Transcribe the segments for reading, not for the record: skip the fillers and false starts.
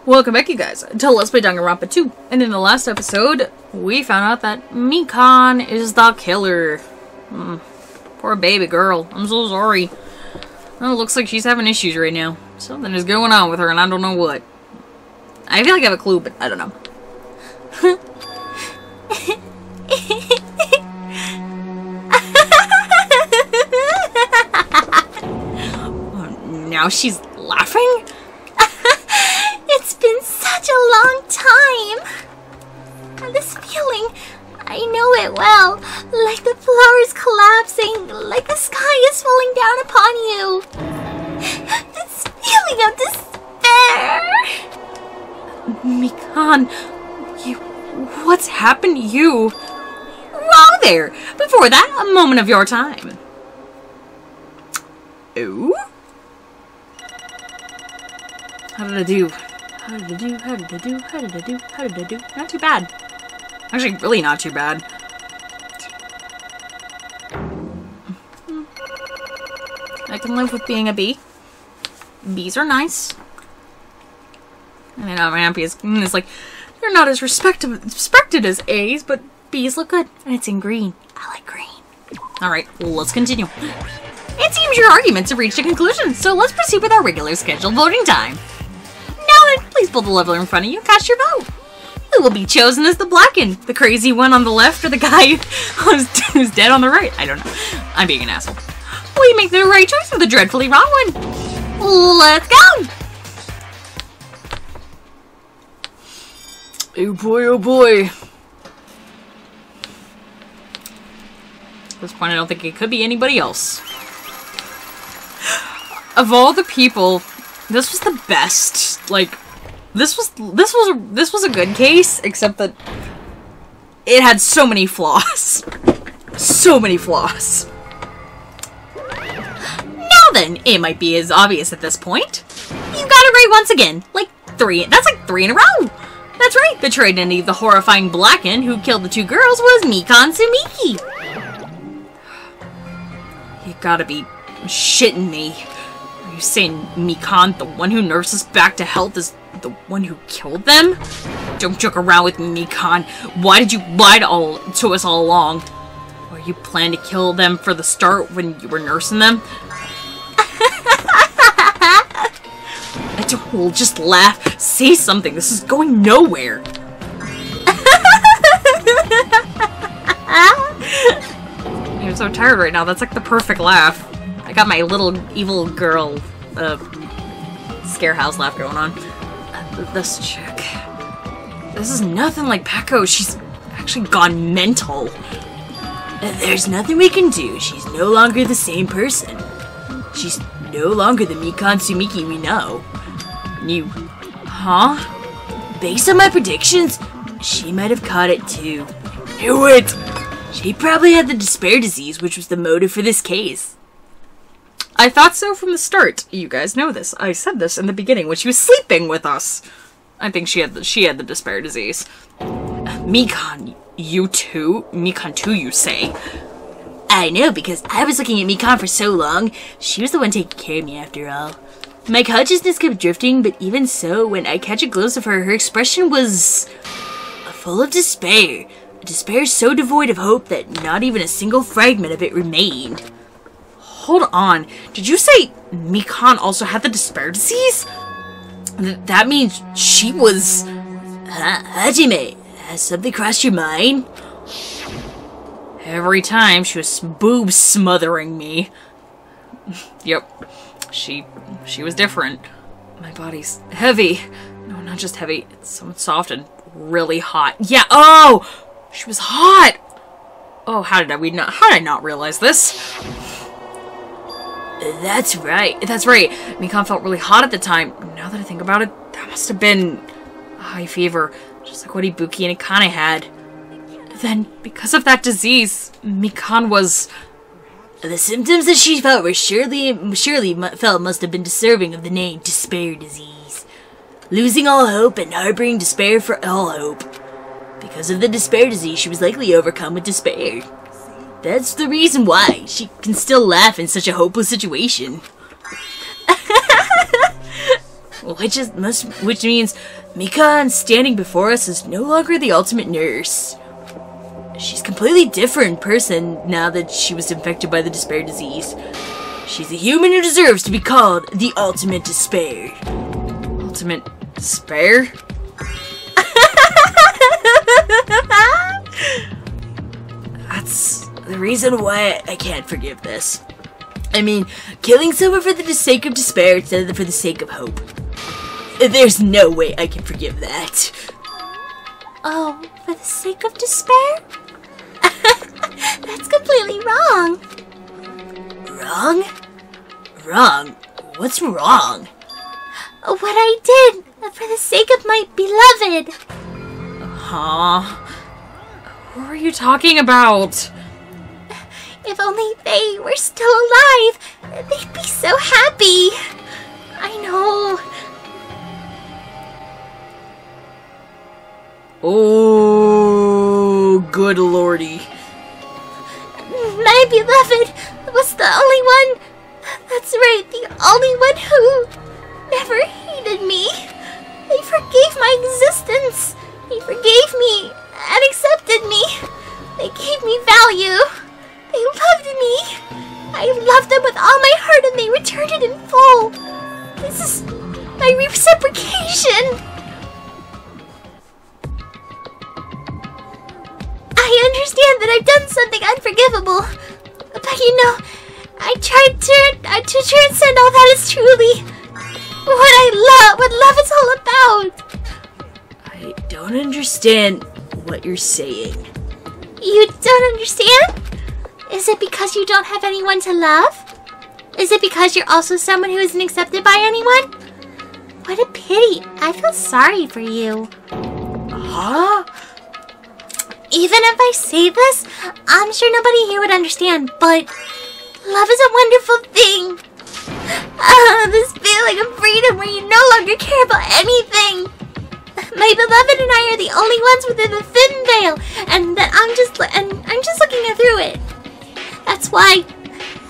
Welcome back, you guys, to Let's Play Danganronpa 2. And in the last episode, we found out that Mikan is the killer. Poor baby girl. I'm so sorry. Well, it looks like she's having issues right now. Something is going on with her, and I don't know what. I feel like I have a clue, but I don't know. Now she's laughing? It's been such a long time. This feeling, I know it well. Like the flowers collapsing, like the sky is falling down upon you. This feeling of despair. Mikan, what's happened to you? Whoa there! Before that, a moment of your time. Ooh? How did I do? How did I do? How did I do? How did I do? How did I do? Not too bad. Actually, really not too bad. I can live with being a bee. Bees are nice. I mean, I'm happy as it's like they're not as respected as A's, but bees look good, and it's in green. I like green. All right, let's continue. It seems your arguments have reached a conclusion, so let's proceed with our regular scheduled voting time. Now then, please pull the lever in front of you and cast your vote. Who will be chosen as the Blackened? The crazy one on the left or the guy who's dead on the right? I don't know. I'm being an asshole. Will you make the right choice or the dreadfully wrong one? Let's go! Oh boy, oh boy. At this point, I don't think it could be anybody else. Of all the people, this was the best. Like, this was a good case, except that it had so many flaws. So many flaws. Now then, it might be as obvious at this point. You got it right once again. Like 3. That's like 3 in a row. That's right. The trade identity of the horrifying Blackened who killed the 2 girls was Mikan Sumiki. You gotta be shitting me. Are you saying Mikan, the one who nurses back to health, is the one who killed them? Don't joke around with me, Mikan. Why did you lie to us all along? Or you planned to kill them for the start when you were nursing them? Don't just laugh. Say something. This is going nowhere. I'm so tired right now. That's like the perfect laugh. I got my little evil girl scarehouse laugh going on. This chick. This is nothing like Peko. She's actually gone mental. There's nothing we can do. She's no longer the same person. She's no longer the Mikan Sumiki we know. Huh? Based on my predictions, she might have caught it too. Knew it! She probably had the despair disease, which was the motive for this case. I thought so from the start. You guys know this. I said this in the beginning when she was sleeping with us. I think she had the despair disease. Mikan, you too? Mikan too, you say? I know, because I was looking at Mikan for so long. She was the one taking care of me after all. My consciousness kept drifting, but even so, when I catch a glimpse of her, her expression was full of despair. A despair so devoid of hope that not even a single fragment of it remained. Hold on. Did you say Mikan also had the despair disease? That means she was... Hajime, has something crossed your mind? Every time she was boob smothering me. Yep. She was different. My body's heavy. No, not just heavy. It's somewhat soft and really hot. Yeah, oh! She was hot! Oh, how did I not realize this? That's right. That's right. Mikan felt really hot at the time. Now that I think about it, that must have been high fever. Just like what Ibuki and Akane had. Then, because of that disease, Mikan was... The symptoms that she felt were surely must have been deserving of the name despair disease. Losing all hope and harboring despair for all hope. Because of the despair disease, she was likely overcome with despair. That's the reason why she can still laugh in such a hopeless situation. which means Mikan standing before us is no longer the ultimate nurse. She's a completely different person now that she was infected by the despair disease. She's a human who deserves to be called the ultimate despair. Ultimate despair? That's the reason why I can't forgive this. I mean, killing someone for the sake of despair instead of for the sake of hope. There's no way I can forgive that. Oh, for the sake of despair? That's completely wrong. Wrong? Wrong? What's wrong? What I did for the sake of my beloved. Huh? Who are you talking about? If only they were still alive, they'd be so happy. I know. Oh, good lordy. My beloved was the only one. That's right, the only one who never hated me. They forgave my existence. They forgave me and accepted me. They gave me value. They loved me. I loved them with all my heart and they returned it in full. This is my reciprocation. I understand that I've done something unforgivable. But you know, I tried to transcend all that is truly what love is all about. I don't understand what you're saying. You don't understand? Is it because you don't have anyone to love? Is it because you're also someone who isn't accepted by anyone? What a pity. I feel sorry for you. Huh? Even if I say this, I'm sure nobody here would understand, but love is a wonderful thing. This feeling of freedom where you no longer care about anything. My beloved and I are the only ones within the thin veil, and that I'm just looking through it. That's why,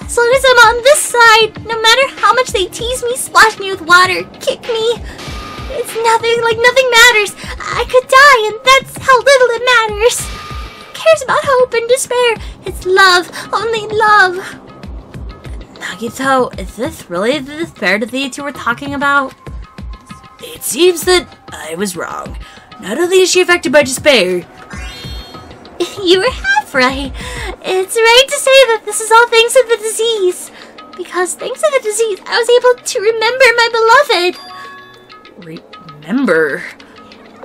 as long as I'm on this side, no matter how much they tease me, splash me with water, kick me, it's nothing matters. I could die, and that's how little it matters. Who cares about hope and despair? It's love, only love. Nagito, is this really the despair disease you were talking about? It seems that I was wrong. Not only is she affected by despair. You were half right. It's right to say that this is all thanks to the disease. Because thanks to the disease, I was able to remember my beloved. Remember?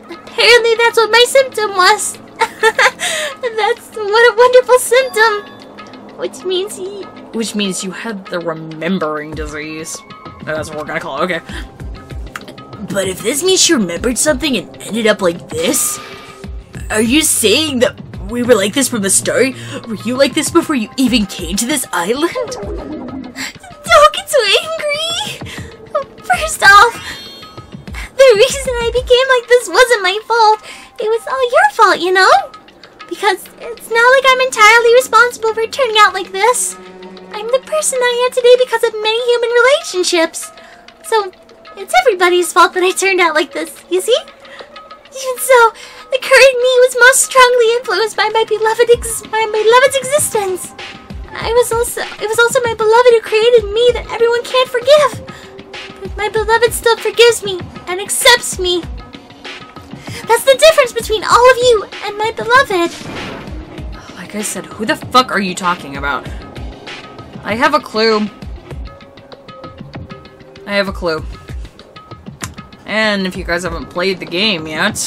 Apparently that's what my symptom was. That's what a wonderful symptom. Which means you had the remembering disease. That's what we're gonna call it, okay. But if this means she remembered something and ended up like this, are you saying that we were like this from the start? Were you like this before you even came to this island? Don't get so angry! First off, the reason I became like this wasn't my fault. It was all your fault, you know? Because it's not like I'm entirely responsible for turning out like this. I'm the person I am today because of many human relationships. So, it's everybody's fault that I turned out like this, you see? Even so, the current me was most strongly influenced by my beloved's existence. It was also my beloved who created me that everyone can't forgive. But my beloved still forgives me and accepts me. That's the difference between all of you and my beloved. Like I said, who the fuck are you talking about? I have a clue. And if you guys haven't played the game yet,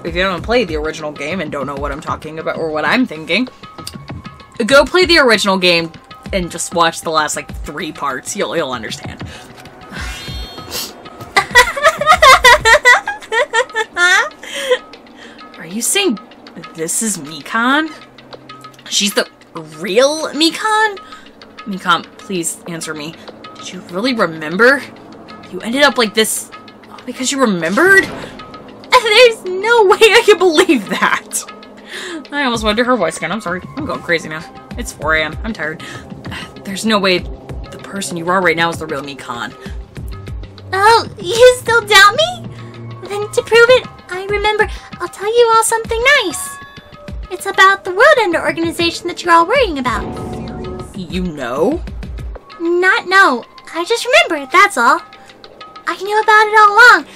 if you haven't played the original game and don't know what I'm talking about or what I'm thinking, go play the original game and just watch the last, like, 3 parts. You'll understand. Are you saying this is Mikan? She's the real Mikan? Mikan, please answer me. Did you really remember? You ended up like this because you remembered? There's no way I can believe that. I almost went to her voice again. I'm sorry. I'm going crazy now. It's 4 a.m. I'm tired. There's no way the person you are right now is the real Mikan. Oh, you still doubt me? Then to prove it, I remember, I'll tell you all something nice. It's about the World Ender organization that you're all worrying about. You know? Not know. I just remember it, that's all. I knew about it all along.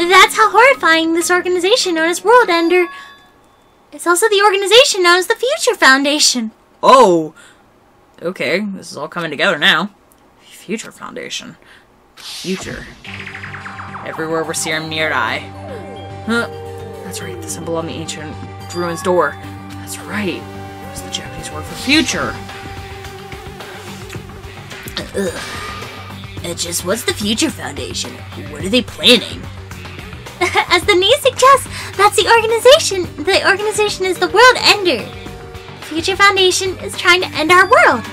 That's how horrifying this organization known as World Ender. It's also the organization known as the Future Foundation. Oh! Okay, this is all coming together now. Future Foundation. Future. Everywhere we're seeing near eye. Huh. That's right, the symbol on the ancient ruins door. That's right. It's the Japanese word for future. Just what's the Future Foundation? What are they planning? As the name suggests, that's the organization. The organization is the World Ender. The Future Foundation is trying to end our world.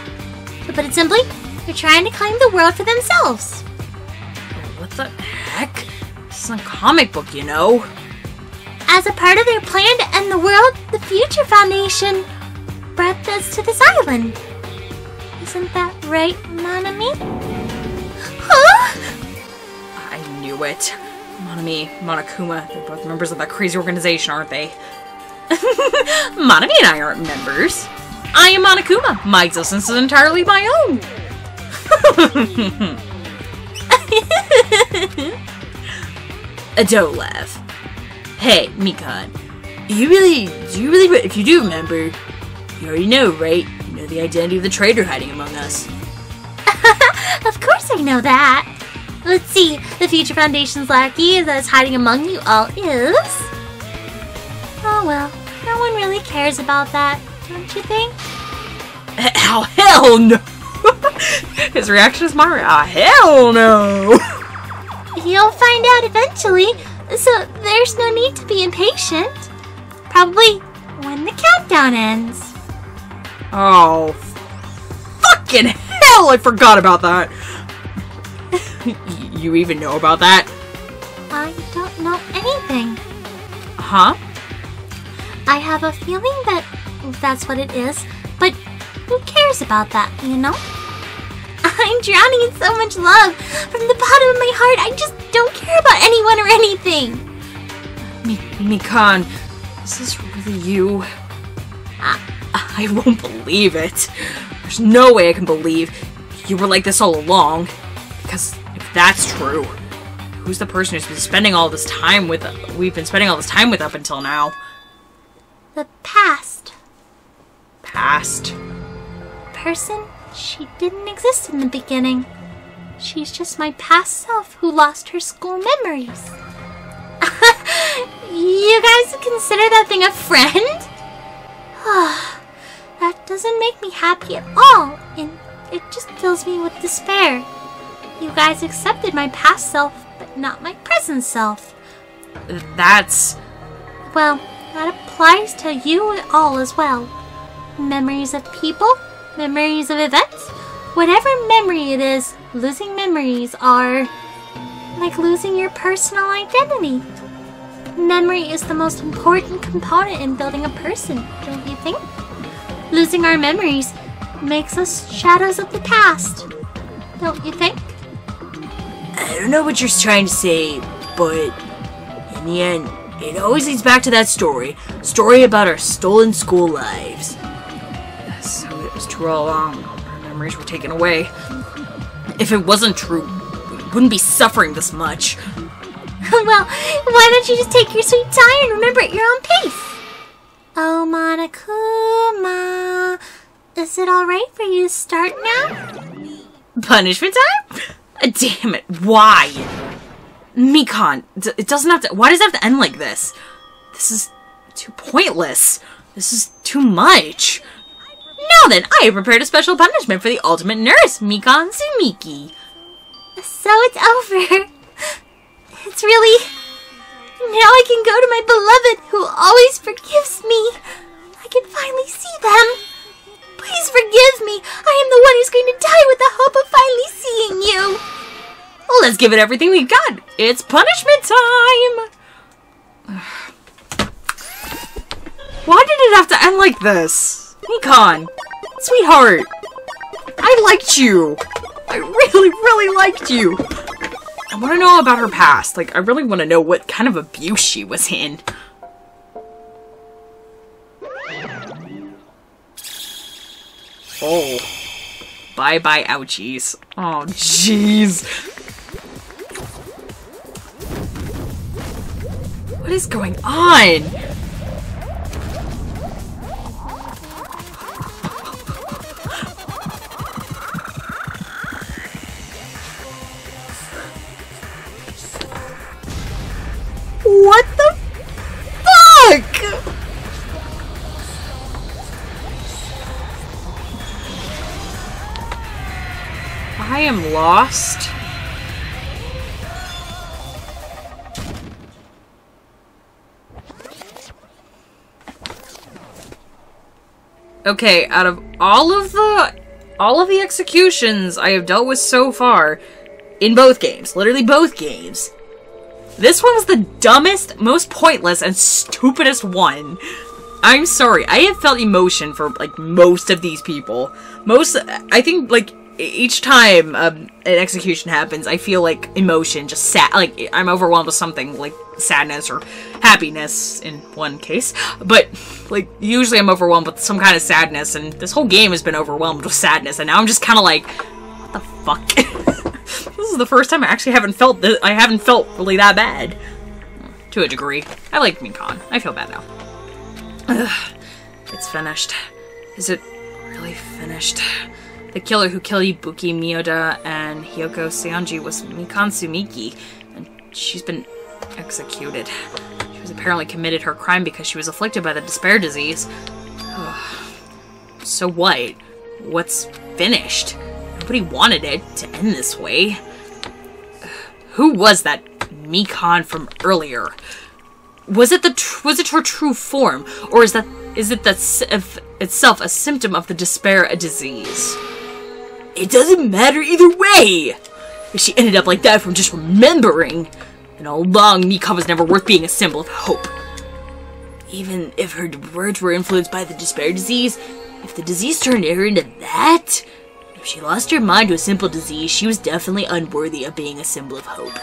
To put it simply, they're trying to claim the world for themselves. What the heck? This is a comic book, you know. As a part of their plan to end the world, the Future Foundation brought us to this island. Isn't that right, Monami? Huh? I knew it. Monami, Monokuma, they're both members of that crazy organization, aren't they? Monami and I aren't members. I am Monokuma. My existence is entirely my own. Don't laugh. Hey, Mikan. Do you really, if you do remember, you already know, right? You know the identity of the traitor hiding among us. Of course I know that. Let's see, the Future Foundation's lackey that is hiding among you all is... Oh well, no one really cares about that, don't you think? Oh, hell no! His reaction is my hell no! You'll find out eventually, so there's no need to be impatient. Probably when the countdown ends. Oh, fucking hell! I forgot about that! You even know about that? I don't know anything. Huh? I have a feeling that that's what it is, but who cares about that, you know? I'm drowning in so much love. From the bottom of my heart, I just don't care about anyone or anything. Mikan, is this really you? I won't believe it. There's no way I can believe you were like this all along. Because if that's true, who's the person who's been spending all this time with? We've been spending all this time with up until now. The past. Past? Person, she didn't exist in the beginning. She's just my past self who lost her school memories. You guys consider that thing a friend? That doesn't make me happy at all, and it just fills me with despair. You guys accepted my past self, but not my present self. That's... Well, that applies to you all as well. Memories of people, memories of events, whatever memory it is, losing memories are like losing your personal identity. Memory is the most important component in building a person, don't you think? Losing our memories makes us shadows of the past, don't you think? I don't know what you're trying to say, but in the end, it always leads back to that story about our stolen school lives. So it was true all along. Our memories were taken away. If it wasn't true, we wouldn't be suffering this much. Well, why don't you just take your sweet time and remember at your own pace? Oh, Monokuma, is it alright for you to start now? Punishment time? Damn it, why? Mikan, it doesn't have to. Why does it have to end like this? This is too pointless. This is too much. Now then, I have prepared a special punishment for the ultimate nurse, Mikan Sumiki. So it's over. It's really... Now I can go to my beloved who always forgives me. I can finally see them. Please forgive me. I am the one who's going to die with the hope of finally seeing you. Well, let's give it everything we've got. It's punishment time. Why did it have to end like this? Mikan, sweetheart, I liked you. I really, really liked you. want to know about her past. Like, I really want to know what kind of abuse she was in. Oh. Bye-bye ouchies. Oh, jeez. What is going on? What the fuck? I am lost. Okay, out of all of the executions I have dealt with so far in both games, literally both games, this one was the dumbest, most pointless, and stupidest one. I'm sorry, I have felt emotion for, like, most of these people. I think, like, each time an execution happens, I feel, like, emotion, just sad, like, I'm overwhelmed with something, like, sadness or happiness in one case. But, like, usually I'm overwhelmed with some kind of sadness, and this whole game has been overwhelmed with sadness, and now I'm just kind of like, what the fuck? This is the first time I actually haven't felt really that bad. To a degree. I like Mikan. I feel bad now. Ugh. It's finished. Is it really finished? The killer who killed Ibuki Miyoda and Hyoko Seonji was Mikan Sumiki, and she's been executed. She was apparently committed her crime because she was afflicted by the despair disease. Ugh. So what? What's finished? Nobody wanted it to end this way. Who was that Mikan from earlier? Was it her true form, or is it itself a symptom of the despair disease? It doesn't matter either way. If she ended up like that from just remembering, and all along Mikan was never worth being a symbol of hope. Even if her words were influenced by the despair disease, if the disease turned her into that, if she lost her mind to a simple disease, she was definitely unworthy of being a symbol of hope.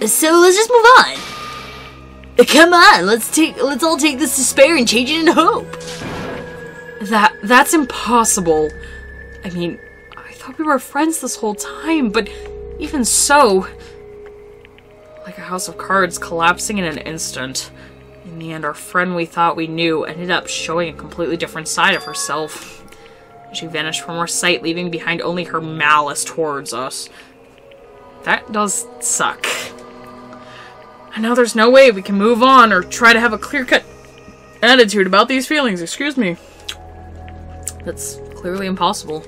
So let's just move on. Come on, let's all take this despair and change it into hope. That's impossible. I mean, I thought we were friends this whole time, but even so, like a house of cards collapsing in an instant. In the end, our friend we thought we knew ended up showing a completely different side of herself. She vanished from our sight, leaving behind only her malice towards us. That does suck. And now there's no way we can move on or try to have a clear-cut attitude about these feelings, excuse me. That's clearly impossible.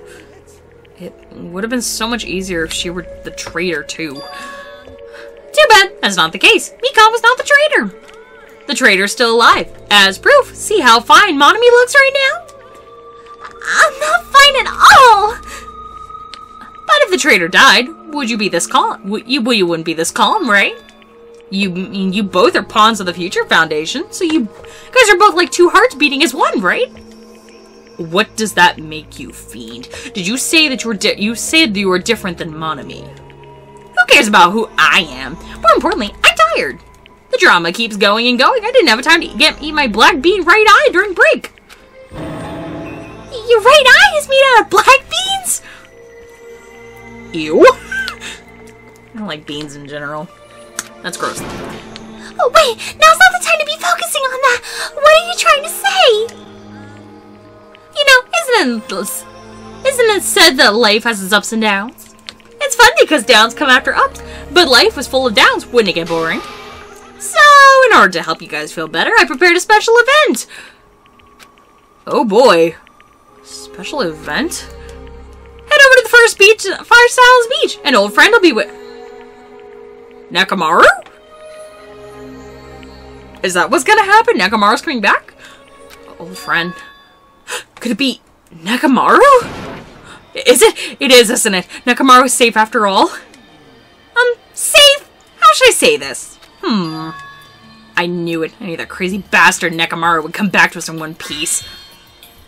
It would have been so much easier if she were the traitor, too. Too bad, that's not the case. Mikan was not the traitor. The traitor's still alive. As proof, see how fine Monami looks right now? I'm not fine at all! But if the traitor died, would you be this calm? You wouldn't be this calm, right? You both are pawns of the Future Foundation, so you guys are both like two hearts beating as one, right? What does that make you, fiend? Did you say that you said you were different than Monami? Who cares about who I am? More importantly, I'm tired. The drama keeps going and going. I didn't have time to eat my black bean right eye during break. Your right eye is made out of black beans? Ew. I don't like beans in general. That's gross. Oh wait, now's not the time to be focusing on that. What are you trying to say? You know, isn't it said that life has its ups and downs? It's fun because downs come after ups, but life was full of downs. Wouldn't it get boring? So, in order to help you guys feel better, I prepared a special event. Oh boy. Special event? Head over to the first beach, Firestyles Beach. An old friend will be with... Nakamaru? Is that what's gonna happen? Nakamaru's coming back? Old friend. Could it be Nakamaru? Is it? It is, isn't it? Nakamaru's safe after all. Safe? How should I say this? I knew it. I knew that crazy bastard Nakamaru would come back to us in one piece.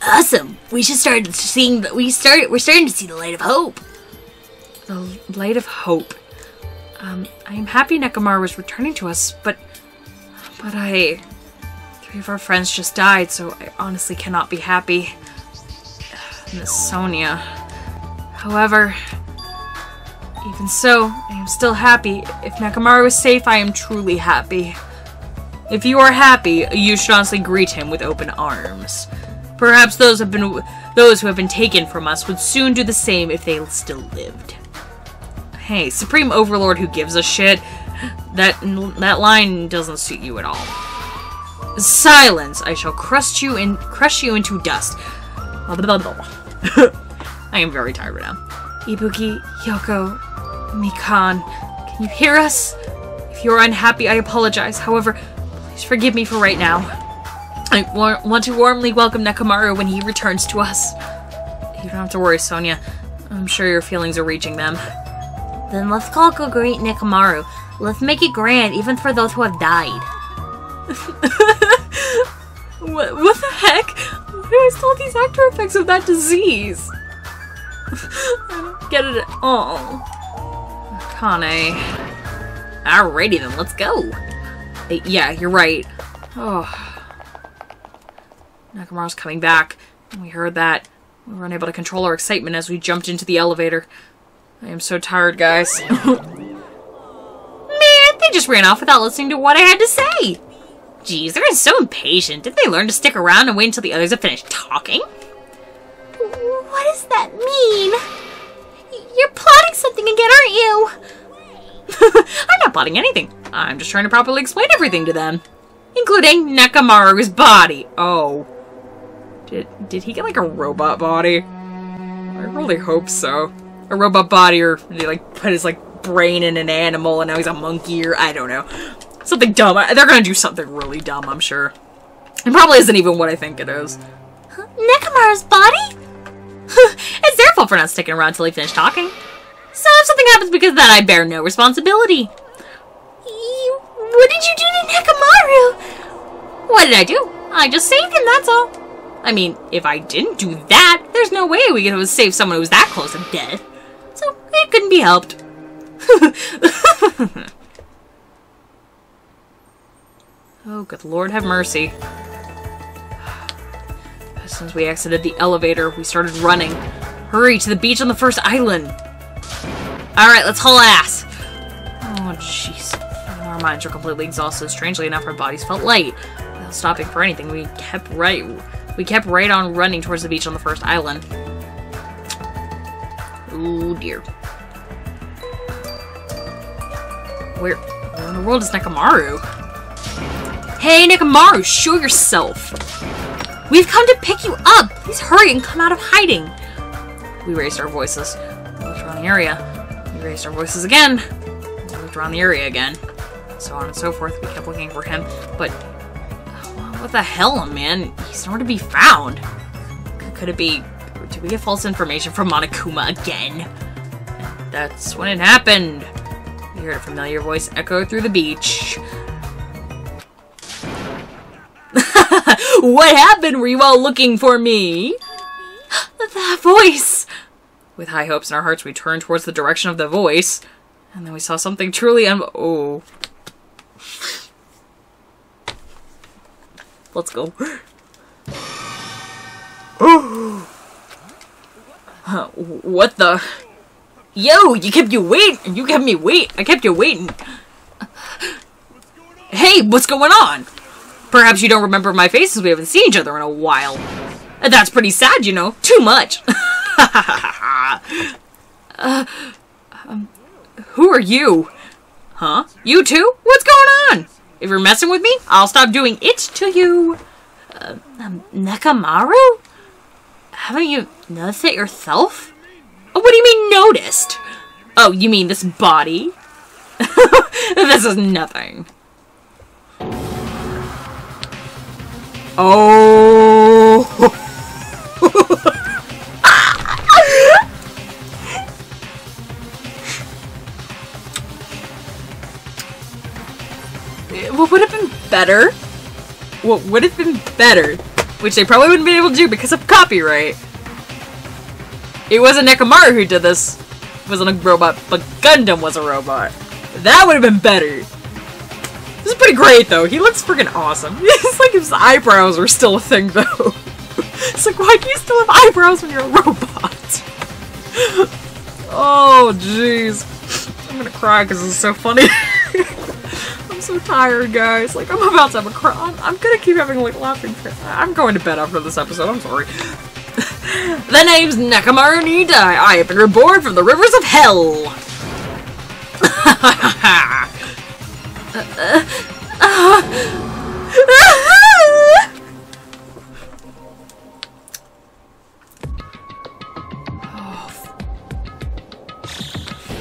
Awesome. We're starting to see the light of hope. The light of hope. I am happy Nekomaru was returning to us, but 3 of our friends just died, so I honestly cannot be happy. Miss Sonia. However, even so, I am still happy. If Nekomaru is safe, I am truly happy. If you are happy, you should honestly greet him with open arms. Perhaps those who have been taken from us would soon do the same if they still lived. Hey, Supreme Overlord who gives a shit, that line doesn't suit you at all. Silence! I shall crush you into dust. I am very tired right now. Ibuki, Yoko, Mikan, can you hear us? If you are unhappy, I apologize. However, please forgive me for right now. I want to warmly welcome Nekomaru when he returns to us. You don't have to worry, Sonia. I'm sure your feelings are reaching them. Then let's all go greet Nekomaru. Let's make it grand, even for those who have died. What the heck? Why do I still have these after effects of that disease? I don't get it at all. Kane. Alrighty then, let's go. Yeah, you're right. Oh. Nekomaru's coming back. We heard that. We were unable to control our excitement as we jumped into the elevator. I am so tired, guys. Man, they just ran off without listening to what I had to say. Jeez, they're so impatient. Did they learn to stick around and wait until the others have finished talking? What does that mean? You're plotting something again, aren't you? I'm not plotting anything. I'm just trying to properly explain everything to them. Including Nekomaru's body. Oh. Did he get like a robot body? I really hope so. A robot body, or did he like put his like brain in an animal and now he's a monkey, or I don't know. Something dumb. They're gonna do something really dumb, I'm sure. It probably isn't even what I think it is. Nekomaru's body? It's their fault for not sticking around till he finished talking. So if something happens because of that, I bear no responsibility. What did you do to Nekomaru? What did I do? I just saved him, that's all. I mean, if I didn't do that, there's no way we could save someone who was that close to death. So it couldn't be helped. Oh, good Lord have mercy. As soon as we exited the elevator, we started running. Hurry, to the beach on the first island. Alright, let's haul ass. Oh, jeez. Our minds were completely exhausted. Strangely enough, our bodies felt light. Without stopping for anything, we kept right on running towards the beach on the first island. Oh, dear. Where in the world is Nekomaru? Hey, Nekomaru, show yourself! We've come to pick you up! Please hurry and come out of hiding! We raised our voices. We looked around the area. We raised our voices again. We looked around the area again. So on and so forth. We kept looking for him, but... what the hell, man? He's nowhere to be found. Could it be... did we get false information from Monokuma again? And that's when it happened. We heard a familiar voice echo through the beach. What happened? Were you all looking for me? That voice! With high hopes in our hearts, we turned towards the direction of the voice. And then we saw something truly oh. Let's go. What the? Yo, you kept me waiting. I kept you waiting. Hey, what's going on? Perhaps you don't remember my face as we haven't seen each other in a while. That's pretty sad, you know. Too much. Who are you? Huh? You too? What's going on? If you're messing with me, I'll stop doing it to you. Nekomaru? Haven't you noticed it yourself? Oh, what do you mean noticed? Oh, you mean this body? This is nothing. Oh! What would have been better? What would have been better? Which they probably wouldn't be able to do because of copyright. It wasn't Nekomaru who did this. It wasn't a robot, but Gundam was a robot. That would have been better. This is pretty great, though. He looks freaking awesome. It's like his eyebrows are still a thing, though. It's like, why do you still have eyebrows when you're a robot? Oh, jeez. I'm gonna cry because this is so funny. I'm so tired, guys. Like, I'm about to have a cry. I'm gonna keep having, like, laughing fit. I'm going to bed after this episode. I'm sorry. The name's Nakamura Nidai. I have been reborn from the rivers of hell.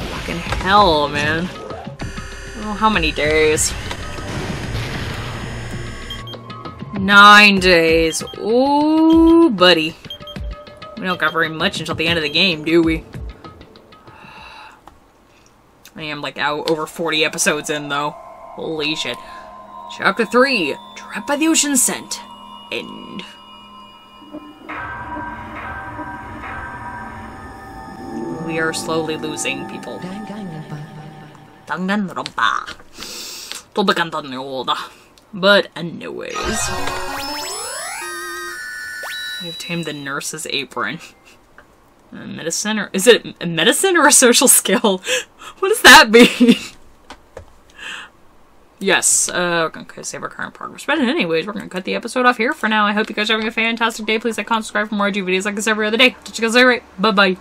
Fucking hell, man. Oh, how many days? 9 days. Ooh, buddy. We don't got very much until the end of the game, do we? I am like out over 40 episodes in, though. Holy shit. Chapter 3. Trapped by the ocean scent. End. We are slowly losing people. Danganronpa. But anyways. We've tamed the nurse's apron. Medicine, or is it a medicine or a social skill? What does that mean? Yes, we're gonna save our current progress. But anyways, we're gonna cut the episode off here for now. I hope you guys are having a fantastic day. Please like, comment, subscribe for more I do videos like this every other day. Catch you guys later. Bye-bye.